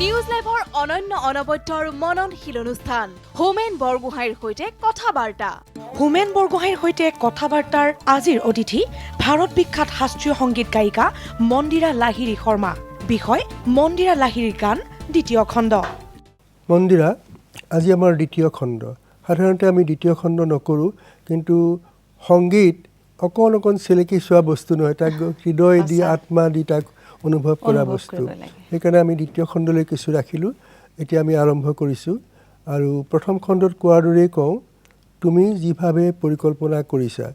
News লাইভৰ অনন্য অনবদ্য আৰু মননশীল অনুষ্ঠান হোমেন বৰগোহাঁইৰ সৈতে কথাবাৰ্তা। হোমেন বৰগোহাঁইৰ সৈতে কথাবাৰ্তাৰ আজিৰ অতিথি ভাৰত বিখ্যাত শাস্ত্ৰীয় সংগীত গায়িকা মন্দিৰা লাহিৰী শৰ্মা। বিষয় মন্দিৰা লাহিৰীৰ গান দ্বিতীয় খণ্ড। মন্দিৰা আজি আমাৰ দ্বিতীয় খণ্ড। সাধাৰণতে আমি দ্বিতীয় খণ্ড নকৰোঁ, কিন্তু সংগীত অকণ চেলেকি চোৱা বস্তু নহয়, তাক হৃদয় দি আত্মা দি তাক অনুভৱ কৰা বস্তু। সেইকাৰণে আমি দ্বিতীয় খণ্ডলৈ কিছু ৰাখিলোঁ। এতিয়া আমি আৰম্ভ কৰিছোঁ আৰু প্ৰথম খণ্ডত কোৱাৰ দৰেই কওঁ, তুমি যিভাৱে পৰিকল্পনা কৰিছা।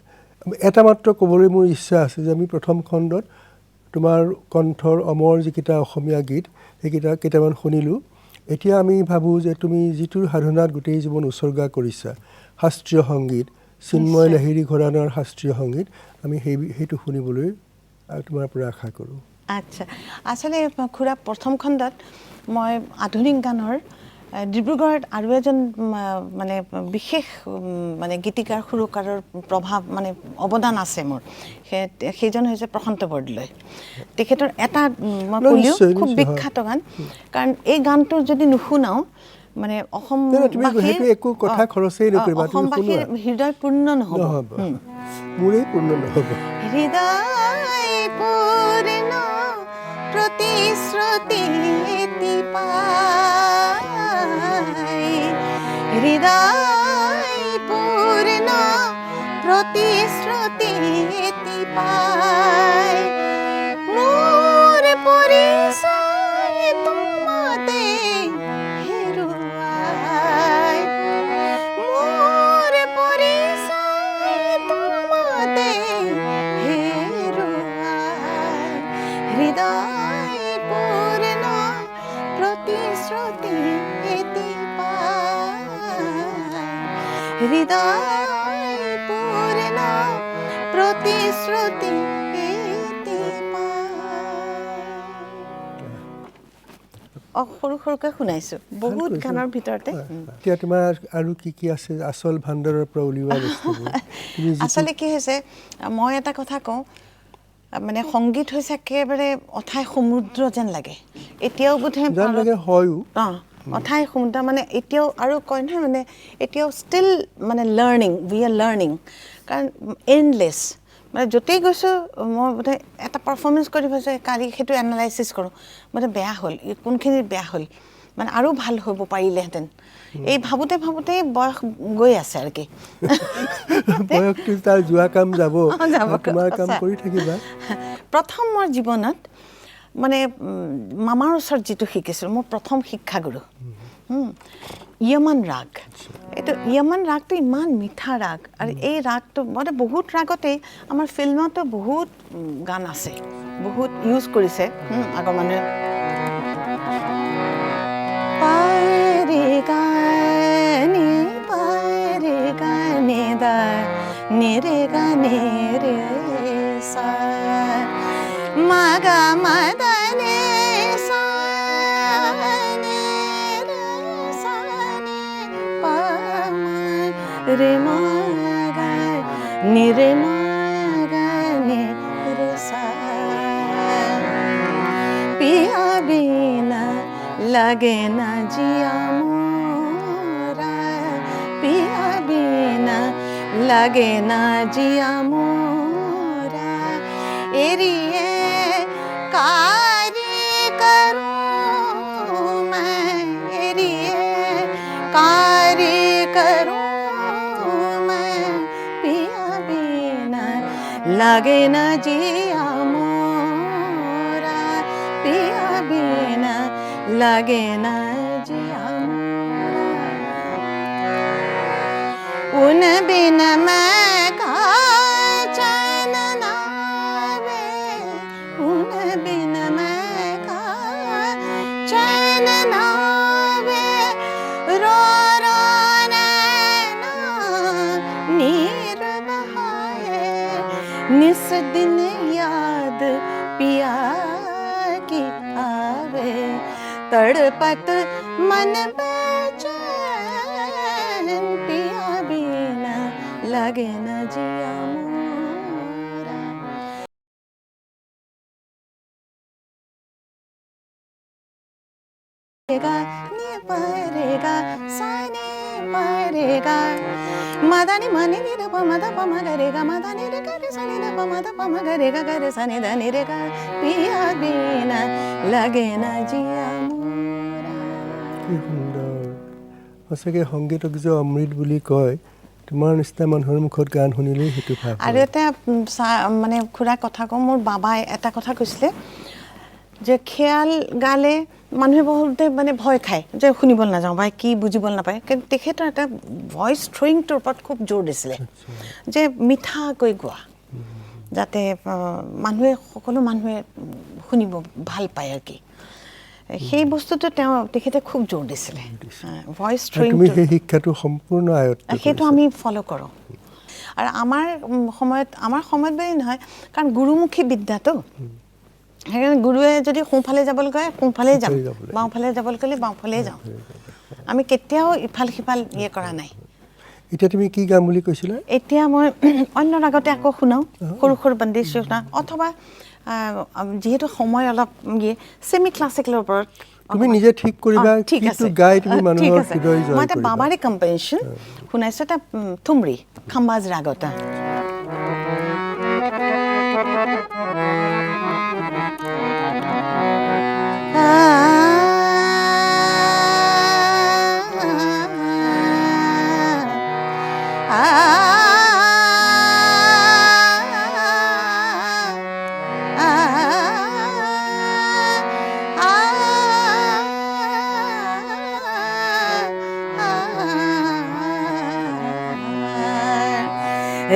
এটা মাত্ৰ ক'বলৈ মোৰ ইচ্ছা আছে যে আমি প্ৰথম খণ্ডত তোমাৰ কণ্ঠৰ অমৰ যিকেইটা অসমীয়া গীত সেইকেইটা কেইটামান শুনিলোঁ। এতিয়া আমি ভাবোঁ যে তুমি যিটো সাধনাত গোটেই জীৱন উচৰ্গা কৰিছা, শাস্ত্ৰীয় সংগীত, চিন্ময় লাহিৰী ঘৰাণাৰ শাস্ত্ৰীয় সংগীত, আমি সেইটো শুনিবলৈ তোমাৰ পৰা আশা কৰোঁ। আচ্ছা, আচলতে খুৰা প্ৰথম খণ্ডত মই আধুনিক গানৰ ডিব্ৰুগড়ত আৰু এজন মানে বিশেষ মানে গীতিকাৰ সুৰকাৰৰ প্ৰভাৱ মানে অৱদান আছে মোৰ। সেইজন হৈছে প্ৰশান্ত বৰদলৈ। তেখেতৰ এটা মই ক'লেও খুব বিখ্যাত গান, কাৰণ এই গানটো যদি নুশুনাও মানে অসমবাসীৰ হৃদয় পূৰ্ণ নহ'ব। মোৰেই পূৰ্ণ নহ'ব। হৃদয় পূৰ্ণ প্ৰতিশ্ৰুতি হৃদয় পূৰ্ণ প্ৰতিশ্ৰুতি পায় মোৰ পৰিচয় তোমাতে হেৰুৱাই মোৰ পৰিচয় তোমাতে হেৰুৱাই হৃদয় পূৰ্ণ প্ৰতিশ্ৰুতি হৃদয় পূৰ্ণ প্ৰতিশ্ৰুতি সৰু সৰুকৈ শুনাইছোঁ বহুত গানৰ ভিতৰতে। এতিয়া তোমাৰ আৰু কি আছে আচল ভাণ্ডাৰৰ পৰা উলিওৱা বস্তুবোৰ? আচলতে কি হৈছে, মই এটা কথা কওঁ, মানে সংগীত হৈছে একেবাৰে অথাই সমুদ্ৰ যেন লাগে। এতিয়াও বোধহয় হয়ো অথাই সমুদ্ৰ মানে এতিয়াও, আৰু কয় নহয় মানে এতিয়াও ষ্টিল মানে লাৰ্ণিং, উই আৰ লাৰ্ণিং, কাৰণ এণ্ডলেছ। মানে য'তেই গৈছোঁ মই বোধহয় এটা পাৰফৰ্মেঞ্চ কৰি পাইছোঁ, কালি সেইটো এনালাইচিছ কৰোঁ, মানে বেয়া হ'ল, কোনখিনিত বেয়া হ'ল, মানে আৰু ভাল হ'ব পাৰিলেহেঁতেন। এই ভাবোঁতে বয়স গৈ আছে আৰু কি। বয়সটো তাৰ যোৱা কাম যাব, তোমাৰ কাম কৰি থাকিবা। প্ৰথম মোৰ জীৱনত মানে মামাৰ ওচৰত যিটো শিকিছিলোঁ, মোৰ প্ৰথম শিক্ষাগুৰু য়মন ৰাগ। এইটো য়মন ৰাগটো ইমান মিঠা ৰাগ, আৰু এই ৰাগটো মানে বহুত ৰাগতেই আমাৰ ফিল্মতো বহুত গান আছে, বহুত ইউজ কৰিছে আগৰ মানুহে। নিৰে গা নিৰে সা মাগা মদনে সা নে রে সা নে পা রে মাগা নিরে মাগা নে রে সা পিয়া বিনা লাগে না জিয়া মোরা পিয়া বিনা লাগে না জিয়া মোরা এরিয়ে কারি করুঁ मैं এরিয়ে কারি করুঁ मैं পিয়া বিনা লাগে না জিয়া মোরা পিয়া বিনা লাগে না জিয়া মোরা उन बिन मैं का चैन नावे उन बिन मैं का चैन नावे रो रो नैना नीर बहाए निस दिन याद पिया की आवे तड़पत मन बेचैन पिया बिना लगे न जिया। गा नी परेगा सा नी परेगा मदानी मनी नी द प मद प म ग रे गा मदानी रे गा रे सा नी द प मद प म ग रे सा नी द नी रे गा पिया बिना लगे ना जिया मोरा। কি সুন্দৰ সঁচাকৈ সংগীতক যে অমৃত বুলি কয় তোমাৰ নিচিনা মানুহৰ মুখত গান শুনিলেই সেইটো ভাৱ আৰু এটা মানে খুৰা কথা কওঁ মোৰ বাবাই এটা কথা কৈছিলে যে খেয়াল গালে মানুহে বহুতে মানে ভয় খায় যে শুনিবলৈ নাযাওঁ বা কি বুজিবলৈ নাপায় কিন্তু তেখেতৰ এটা ভইচ থ্ৰয়িংটোৰ ওপৰত খুব জোৰ দিছিলে যে মিঠাকৈ গোৱা যাতে মানুহে সকলো মানুহে শুনিব ভাল পায় আৰু কি সেই বস্তুটো তেখেতে খুব জোৰ দিছিলে ভইচ তুমি থ্ৰয়িংটো সেই শিক্ষাটো সম্পূৰ্ণ আয়ত্ত সেইটো আমি ফ'ল' কৰোঁ আৰু আমাৰ সময়ত বুলি নহয় কাৰণ গুৰুমুখী বিদ্যাটো সেইকাৰণে গুৰুৱে যদি সোঁফালে যাবলৈ কয় সোঁফালেই যাম বাওঁফালে যাবলৈ ক'লে বাওঁফালেই যাওঁ আমি কেতিয়াও ইফাল সিফাল কৰা নাই এতিয়া তুমি কি গাম বুলি কৈছিলা এতিয়া মই অন্য ৰাগতে আকৌ শুনাওঁ সৰু সৰু বন্দিশ শুনাওঁ অথবা যিহেতু সময় অলপ ছেমি ক্লাছিকেলৰ ওপৰত তুমি নিজে ঠিক কৰিবা ঠিক কিটো আছে গাই তুমি ঠিক মানুহৰ আছে হৃদয় জয় মই এটা কৰিবা বাবাৰে কম্প'জিশ্যন শুনাইছোঁ এটা থুমৰি খাম্বাজ ৰাগতা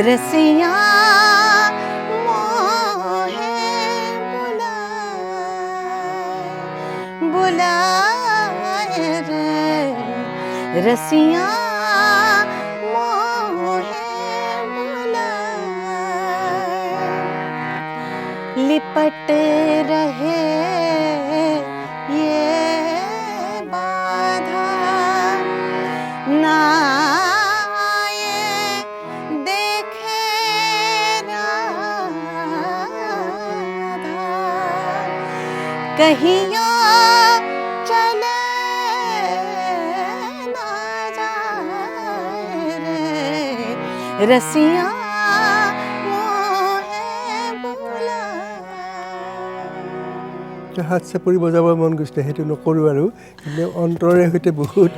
रसिया मोहे बुलाए रे रसिया मोहे बुलाए लिपट रहे ये बाधा ना कहिया चले ना जाए रे रसिया मोहे बुलाए হাত চাপৰি বজাব মন গৈছে সেইটো নকৰোঁ আৰু কিন্তু অন্তৰৰে সৈতে বহুত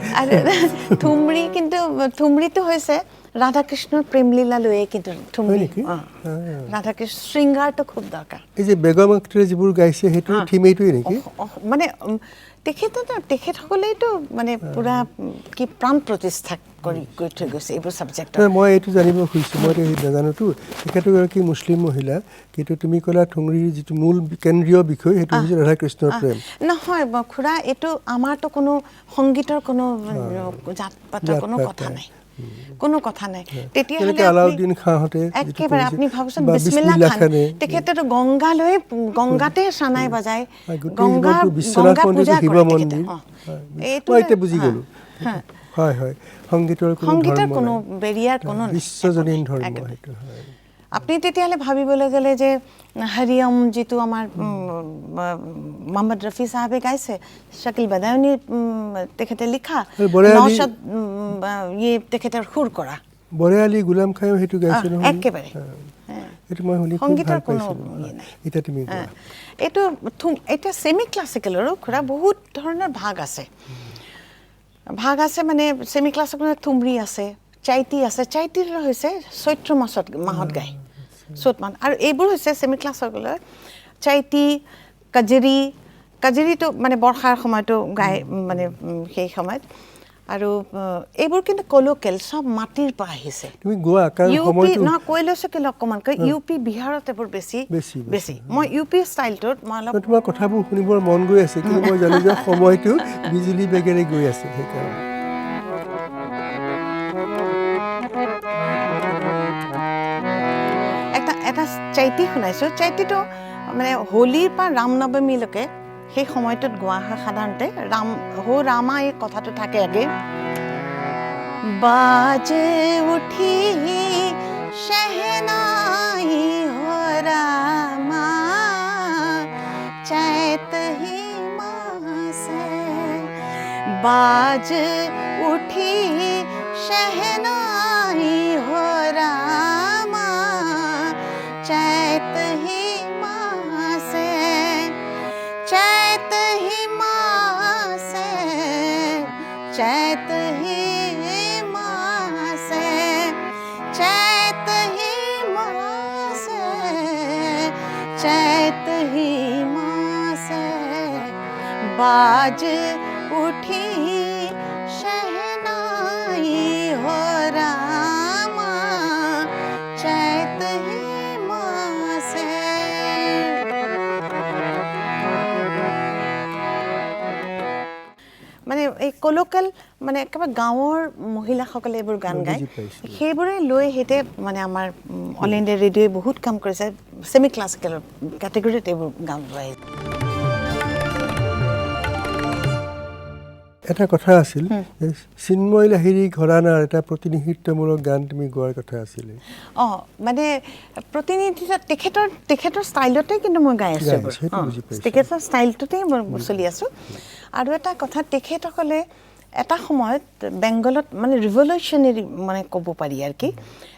থুমৰি কিন্তু থুমৰিটো হৈছে ৰাধাকৃষ্ণৰ প্ৰেমলীলা লৈয়ে কিন্তু থুমৰি ৰাধাকৃষ্ণ শৃংগাৰটো খুব দৰকাৰ এই যে বেগম আখতাৰে যিবোৰ গাইছে সেইটো থিমেইটোৱে নেকি মানে তেখেতসকলেইতো মানে পুৰা কি প্ৰাণ প্ৰতিষ্ঠা কৰি গৈ থৈ গৈছে এইবোৰ ছাবজেক্ট মই এইটো জানিব খুজিছোঁ মই নাজানোতো তেখেতগৰাকী মুছলিম মহিলা কিন্তু তুমি ক'লা থুমৰিৰ যিটো মূল কেন্দ্ৰীয় বিষয় সেইটো হৈছে ৰাধাকৃষ্ণৰ প্ৰেম নহয় খুৰা এইটো আমাৰতো কোনো সংগীতৰ কোনো জাত পাতৰ কোনো কথা নাই তেতিয়াহ'লে আলাউদ্দিন খাঁহঁতে একেবাৰে আপুনি ভাবচোন বিছমিল্লা খান তেখেতেতো গংগাতে চানাই বাজায় গংগা পূজা কৰে এইটো বুজি গ'লো হয় হয় সংগীতৰ কোনো বেৰিয়াৰ কোনো বিশ্বজনীন ধৰ্ম সেইটো হয় আপুনি তেতিয়াহ'লে ভাবিবলৈ গ'লে যে হৰিয়ম যিটো আমাৰ মোহাম্মদ ৰফি চাহাবে গাইছে শাকিল বাদায়নী তেখেতে লিখা নৌশাদ তেখেতৰ সুৰ কৰা বৰেআলী গোলাম খায়ো সেইটো গাইছে নহয় একেবাৰে এইটো মই শুনি সংগীতৰ কোনো এতিয়া তুমি এইটো এটা ছেমি ক্লাছিকেলৰো খুৰা বহুত ধৰণৰ ভাগ আছে মানে ছেমি ক্লাছিকেলৰ থুমৰি আছে চাইতি আছে চাইতিৰ হৈছে চৈত্ৰ মাহত গায় চ'ত মাহ আৰু এইবোৰ হৈছে ছেমি ক্লাছিকেলৰ চাইতি কাজেৰিটো মানে বৰ্ষাৰ সময়তো গায় মানে সেই সময়ত আৰু এইবোৰ কিন্তু কলোকেল সব মাটিৰ পৰা আহিছে তুমি গোৱা কাৰণ সময়টো নহয় কৈ লৈছোঁ কি অকণমান ইউপি বিহাৰত এইবোৰ বেছি মই ইউপি ষ্টাইলটোত মই অলপ তোমাৰ কথাবোৰ শুনিবৰ মন গৈ আছে কিন্তু মই জানো যে সময়টো বিজুলী বেগেৰে গৈ আছে সেইকাৰণে এটা চাইতি শুনাইছোঁ চাইতিটো মানে হোলীৰ পৰা ৰাম নৱমীলৈকে সেই সময়টোত গোৱা হয় সাধাৰণতে ৰামা এই কথাটো থাকে আগে বাজে উঠি শহনাই হো ৰামা চৈত হি মাসে बाज उठी शहनाई हो रामा चैत ही माँ से चैत ही माँ से चैत ही माँ से चैत ही माँ से चैत ही माँ से बाज उठी शहनाई हो रामा चैत ही माँ से মানে এই কলোকাল মানে একেবাৰে গাঁৱৰ মহিলাসকলে এইবোৰ গান গায় সেইবোৰে লৈ হেতে মানে আমাৰ অল ইণ্ডিয়া ৰেডিঅ'য়ে বহুত কাম কৰিছে সেমি ক্লাছিকেল কেটেগৰীত এইবোৰ গান গায় এটা কথা আছিল চিন্ময় লাহিৰী ঘৰানাৰ এটা প্ৰতিনিধিত্বমূলক গান তুমি গোৱাৰ কথা আছিলে মানে প্ৰতিনিধিত্ব তেখেতৰ ষ্টাইলতে কিন্তু মই গাই আছো তেখেতৰ ষ্টাইলটোতে মই চলি আছো আৰু এটা কথা তেখেতসকলে এটা সময়ত বেংগলত মানে ৰিভলিউচনাৰী মানে ক'ব পাৰি আৰু কি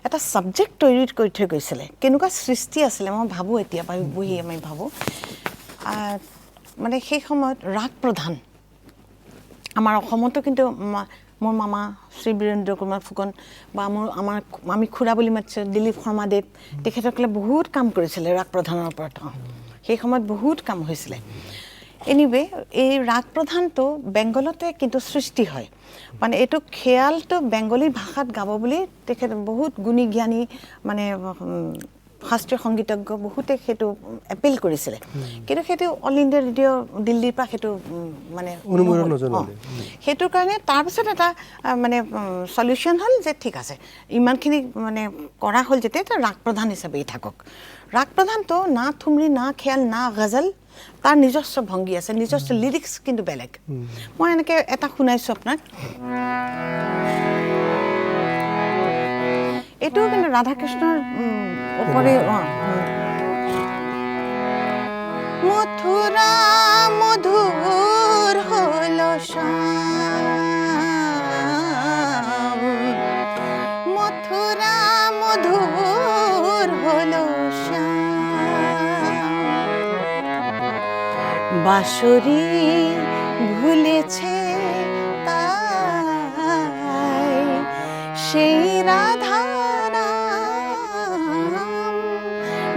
এটা সাবজেক্ট তৈৰি কৰি থৈ গৈছিলে কেনেকুৱা সৃষ্টি আছিলে মই ভাবো এতিয়া বহি আমি ভাবো মানে সেই সময়ত ৰাগ প্ৰধান আমাৰ অসমতো কিন্তু মোৰ মামা শ্ৰী বীৰেন্দ্ৰ কুমাৰ ফুকন বা আমি খুৰা বুলি মাতিছোঁ দিলীপ শৰ্মাদেৱ তেখেতসকলে বহুত কাম কৰিছিলে ৰাগ প্ৰধানৰ ওপৰত সেই সময়ত বহুত কাম হৈছিলে এনিৱে এই ৰাগ প্ৰধানটো বেংগলতে কিন্তু সৃষ্টি হয় মানে এইটো খেয়ালটো বেংগলী ভাষাত গাব বুলি তেখেত বহুত গুণী জ্ঞানী মানে শাস্ত্ৰীয় সংগীতজ্ঞ বহুতে সেইটো এপিল কৰিছিলে কিন্তু সেইটো অল ইণ্ডিয়া ৰেডিঅ' দিল্লীৰ পৰা সেইটো মানে সেইটোৰ কাৰণে তাৰপিছত এটা মানে সলিউশ্যন হ'ল যে ঠিক আছে ইমানখিনি মানে কৰা হ'ল যেতিয়া এটা ৰাগ প্ৰধান হিচাপেই থাকক ৰাগ প্ৰধানটো না থুমৰি না খেয়াল না গজল তাৰ নিজস্ব ভংগী আছে নিজস্ব লিৰিক্স কিন্তু বেলেগ মই এনেকৈ এটা শুনাইছোঁ আপোনাক এইটো কিন্তু ৰাধাকৃষ্ণৰ ওপৰে মথুৰা মধুৰ হল শ্যাম মথুৰা মধুর হলো শ্যাম বাঁশরি ভুলেছে তাই সেই রাধা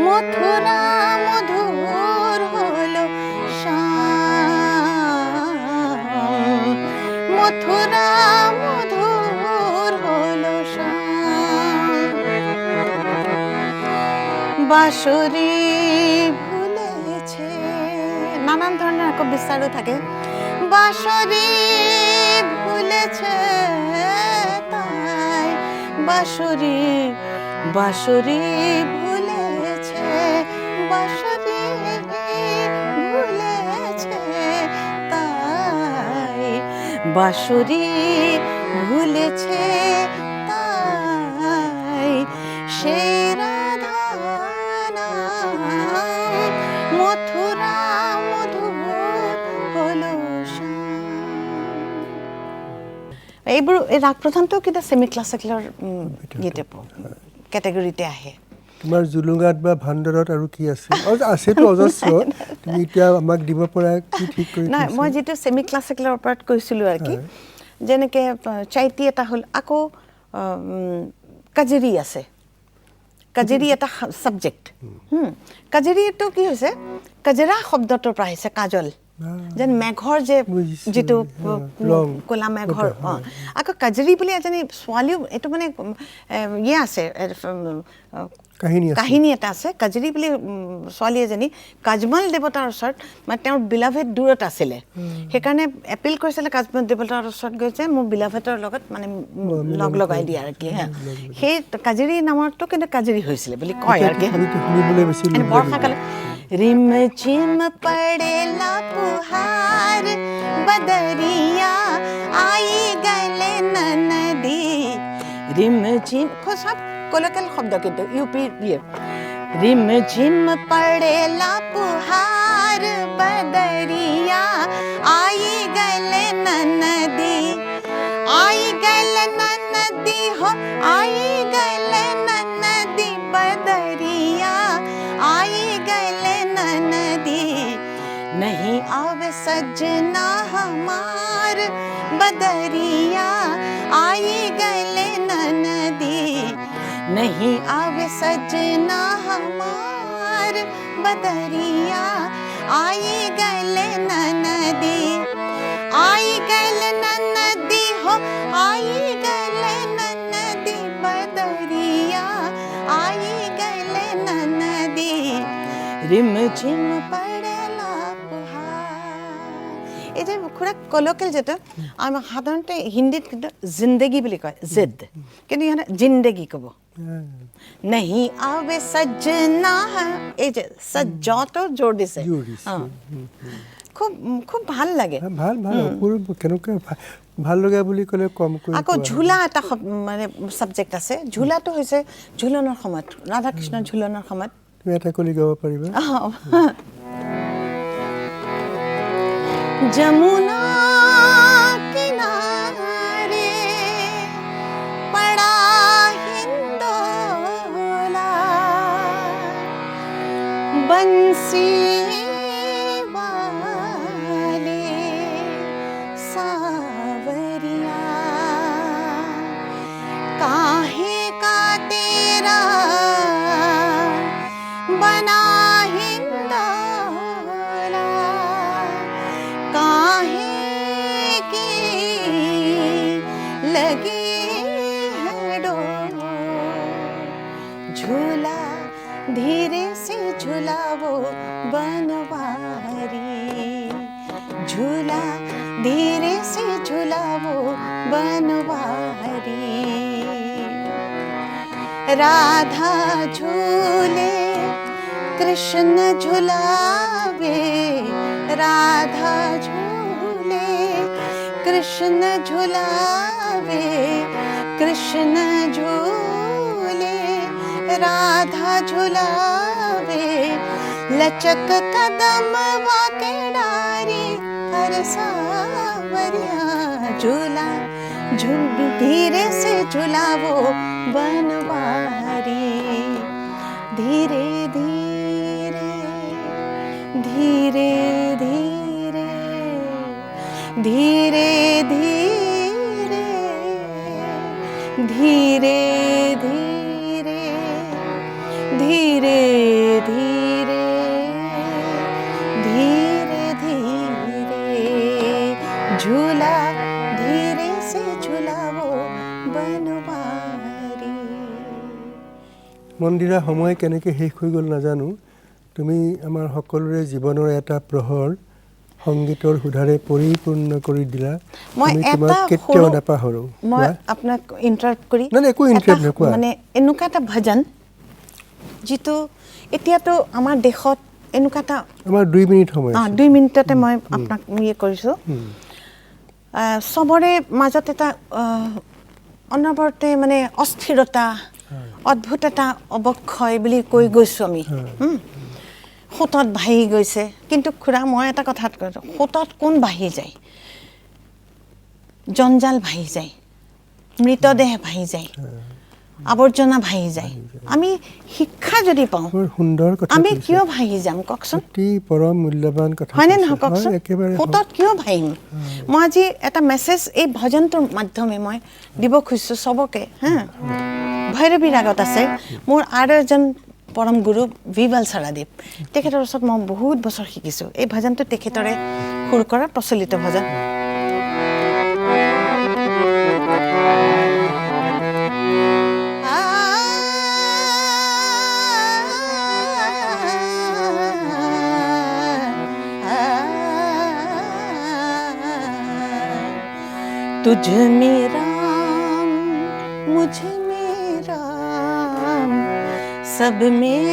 মথুরা মধুর হলো শ্যাম মথুরা মধুর হলো শ্যাম বাঁশরি ভুলেছে নানান ধরনের এক বিস্তারও থাকে বাঁশরি ভুলেছে তাই বাঁশরি বাঁশরি ভুলেছে বাঁশরি ভুলেছে তাই বাঁশরি ভুলেছে তাই সেই রাধা নাম মথুরা মধুর হলো এইবোৰ এই ৰাগ প্ৰধানটো কিন্তু সেমি ক্লাছিকেলৰ কেটেগৰীতে আহে তোমাৰ জুলুঙাত বা ভাণ্ডাৰত আৰু কি আছে আছেতো অজস্ৰ তুমি এতিয়া আমাক দিব পৰা কি ঠিক কৰি নাই মই যেটো সেমি ক্লাছিকেলৰ ওপৰত কৈছিলোঁ আৰু কি যেনেকে চাইতি এটা হ'ল আকৌ কাজেৰি আছে কাজেৰি এটা সাবজেক্ট কাজেৰিটো কি হৈছে কাজেৰা শব্দটোৰ পৰা আহিছে কাজল যেন মেঘৰ যে যেটো কোলা মেঘৰ আকৌ কাজেৰি বুলি এজনী ছোৱালীও এইটো মানে ইয়ে আছে কাহিনী এটা আছে কাজেৰি বুলি ছোৱালী এজনী কাজমল দেৱতাৰ ওচৰত মানে তেওঁৰ বিলাভেট দূৰত আছিলে সেইকাৰণে এপিল কৰিছিলে কাজমল দেৱতাৰ ওচৰত গৈছে মোৰ বিলাভেটৰ লগত মানে লগ লগাই দিয়া আৰু কি সেই কাজেৰি নামৰটো কিন্তু কাজেৰি হৈছিলে বুলি কয় আৰু কি বৰ্ষাকালত रिम झिम पड़ेला पुहार बदरिया आई गले नदी रिम झिम सब कोलोकियल शब्द किंतु यूपी ये रिम झिम पड़ेला पुहार बदरिया आई गले नदी हो आई गले नदी बदरिया, आई गले नदी, नहीं आवे सजना हमार बदरिया, आई गले नदी, नहीं आवे सजना हमार बदरिया, आई गले नदी, आई गले नदी हो आई गले नदी बदरिया, आई गले नदी, रिमझिम पड़ेला पुहार। এই যে খুৰা কলকেল যেটা আমাৰ সাধাৰণতে হিন্দীত কিন্তু জিন্দগী বুলি কয়, জিদ, কিন্তু ইহঁতে জিন্দগী ক'ব। नहीं आवे सजना, এই যে সজ্জাটো জোৰ দিছে, খুব খুব ভাল লাগে। ভাল ভাল কেনেকৈ ভাল লগা বুলি ক'লে কমকৈ। আকৌ ঝোলা এটা মানে সাবজেক্ট আছে, ঝোলাটো হৈছে ঝুলনৰ সময়ত, ৰাধা কৃষ্ণ ঝুলনৰ সময়ত। তুমি এটা কলি গাব পাৰিবা? যমুনা কিনারে পড়া হিন্দোলা, बंसी वाले सावरिया, काहे का तेरा बना हिंदोला, काहे की लगी है डोर, झूला धीरे से झुलावो बनवारी, झूला धीरे से झुलावो बनवारी, राधा झूले कृष्ण झुलावे, राधा झूले कृष्ण झुलावे, कृष्ण झूले राधा झुलावे, लचक कदम वाके डारी हर सावरिया, झूला झूल धीरे से झुलावो बनवारी, धीरे धीरे धीरे धीरे धीरे धीरे धीरे धीरे धीरे धीरे धीरे धीरे, झूला धीरे से झुलावो बनवारी। মন্দিৰা সময় কেনেকৈ শেষ হৈ গ'ল নাজানো, তুমি আমাৰ সকলোৰে জীৱনৰ এটা প্ৰহৰ সংগীতৰ সুধাৰে পৰিপূৰ্ণ কৰি দিলা। মই তোমাক কেতিয়াও নাপাহৰোঁ। মই আপোনাক ইণ্টাৰাপ্ট কৰি নাই একো ইণ্টাৰাপ্ট নকৰা, মানে এনেকুৱা এটা ভজন যিটো এতিয়াতো আমাৰ দেশত এনেকুৱা এটা আমাৰ 2 মিনিট সময় আছে। 2 মিনিটতে মই আপোনাক ইয়ে কৰিছোঁ। চবৰে মাজত এটা অনবৰতে মানে অস্থিৰতা, অদ্ভুত এটা অৱক্ষয় বুলি কৈ গৈছোঁ আমি। সোঁতত ভাহি গৈছে, কিন্তু খুৰা মই এটা কথাত কৈছোঁ, সোঁতত কোন ভাহি যায়? জঞ্জাল ভাহি যায়, মৃতদেহ ভাহি যায়, আৱৰ্জনা ভাহি যায়। আমি শিক্ষা যদি পাওঁ, সুন্দৰ কথা আমি কিয় ভাহি যাম কওকচোন? অতি পৰম মূল্যৱান কথা হয়নে নহয় কওকচোন? সোঁতত কিয় ভাহিম? মই আজি এটা মেছেজ এই ভজনটোৰ মাধ্যমে মই দিব খুজিছোঁ চবকে। ভৈৰৱী ৰাগত আছে, মোৰ আৰু এজন পৰম গুৰু বিবাল চাৰাদেৱ, তেখেতৰ ওচৰত মই বহুত বছৰ শিকিছোঁ। এই ভজনটো তেখেতৰে সুৰ কৰা প্ৰচলিত ভজন। तुझ में राम मुझ में राम, सब में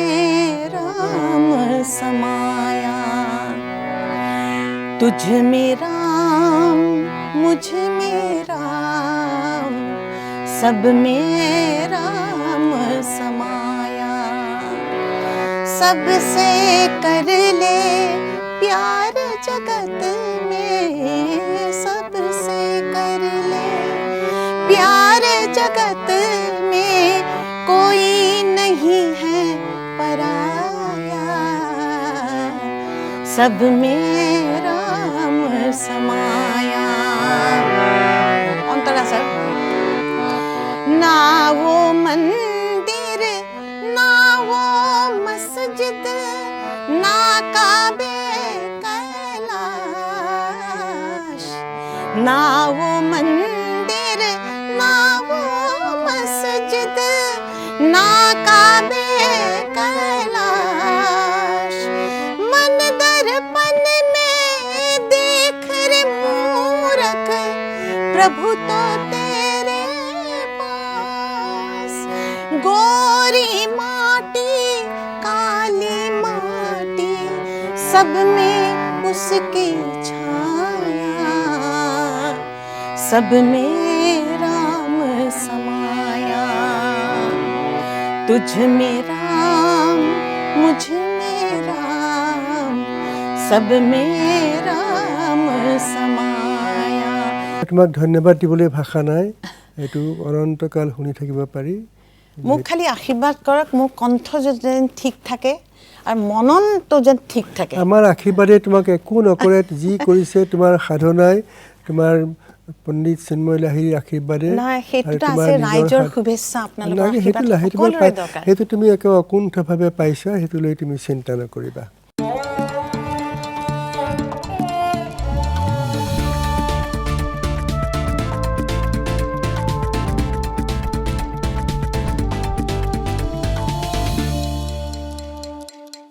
राम समाया, तुझ में राम मुझ में राम, सब में राम समाया, सबसे कर ले प्यार जगत में, सबसे कर ले प्यार जगत सब में राम समाया। अंतरा सर ना वो मंदिर ना वो मस्जिद ना काबे कैलाश, ना वो मंदिर ना वो मस्जिद ना काबे कैलाश, मन दर्पण में देख रे मूरख प्रभु तो तेरे पास, गोरी माटी काली माटी सब में उसकी छाया, सब में राम समाया। तुझ में राम मुझ में राम सब में राम समाया। তোমাক ধন্যবাদ দিবলৈ ভাষা নাই, এইটো অনন্তকাল শুনি থাকিব পাৰি। মোক খালি আশীৰ্বাদ কৰক, মোৰ কণ্ঠ যেন ঠিক থাকে আৰু মননটো যেন ঠিক থাকে। আমাৰ আশীৰ্বাদে তোমাক একো নকৰে, যি কৰিছে তোমাৰ সাধনাই, তোমাৰ পণ্ডিত চিন্ময় লাহিৰীৰ আশীৰ্বাদে। নাই, সেইটোতো আছে ৰাইজৰ শুভেচ্ছা, আপোনালোকৰ আশীৰ্বাদ সকলোৰে দৰকাৰ। সেইটো তুমি একে অকুণ্ঠভাৱে পাইছা, সেইটো লৈ তুমি চিন্তা নকৰিবা।